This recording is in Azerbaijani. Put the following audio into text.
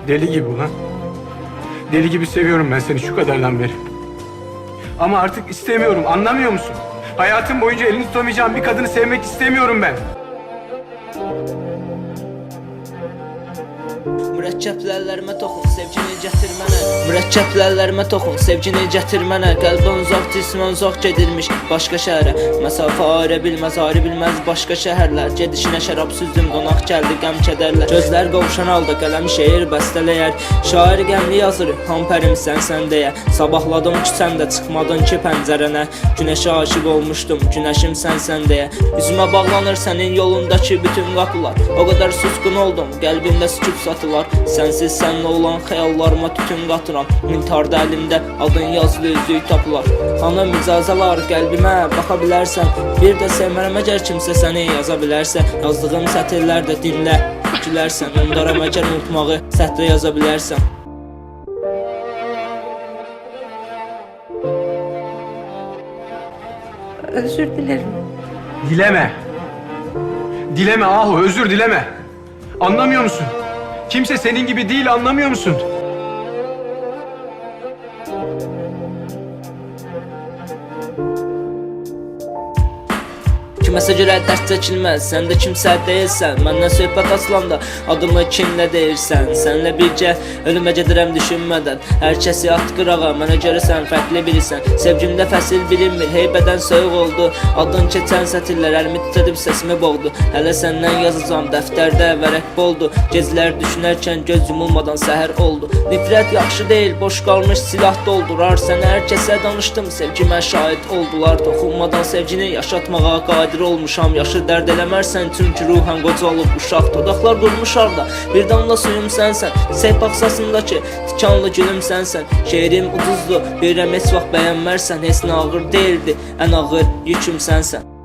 Deli gibi ulan. Deli gibi seviyorum ben seni şu kadardan beri. Ama artık istemiyorum, anlamıyor musun? Hayatım boyunca elini tutamayacağım bir kadını sevmek istemiyorum ben. Mürəkkəblərlərimə toxun, sevgini gətir mənə. Mürəkkəblərlərimə toxun, sevgini gətir mənə. Qəlbim uzaq, cismən uzaq gedirmiş başqa şəhərə. Məsafə ayrı bilməz başqa şəhərlər. Gedişinə şərab süzdüm, qonaq gəldi qəm kədərlər. Gözlər qovuşan halda qələm şeir bəstələyər. Şair qəmli yazır, hamperim sən deyə. Sabahladım küçəndə, çıxmadın ki pəncərənə. Günəşə aşiq olmuşdum, günəşim sən deyə. Üzümə bağlanır sənin yolundakı bütün qapılar. O qədər susqun oldum, qəlbimdə sükut satılar. Sensiz senle olan xəyallarıma tütün qatıram. Mintarda əlimdə adın yazılı üzük tapılar. Xanım icazalar qəlbimə baxa bilərsən. Bir də sevmərəm əgər kimsə səni yaza bilərsə. Yazdığım sətirlərdə dinlə, gülərsən. Ondaram əgər unutmağı sətrə yaza bilərsən. Özür dilerim. Dileme. Dileme Ahu, özür dileme. Anlamıyor musun? Kimse senin gibi değil, anlamıyor musun? Kiməsə görə dərs çəkilməz, sən də kimsə deyilsən. Məndən söhbət açılanda adımı kimlə deyirsən? Sənlə bircə ölümə gedirəm düşünmədən. Hər kəsi at qırağa, mənə görə sən fərqli birisən. Sevgimdə fəsil bilinmir, heybədən soyuq oldu. Adın keçən sətirlər əlimi titrədib səsimi boğdu. Hələ səndən yazacağım, dəftərdə vərəq boldu. Geclər düşünərkən göz yumulmadan səhər oldu. Nifrət yaxşı deyil, boş qalmış silah doldurar. Sənə hər kəsə danışdım, sevgimə şahid oldular. Toxunmadan sevgini yaşatmağa qadir olmuşam. Yaşı dərd eləmərsən, çünki ruhən qocalıb uşaq. Dodaqlar qurmuşar da, bir damla suyum sənsən. Çiçək bağçasındakı tikanlı gülüm sənsən. Şeirim ucuzdur, bilirəm heç vaxt bəyənmərsən. Heç nə ağır deyildi, ən ağır yüküm sənsən.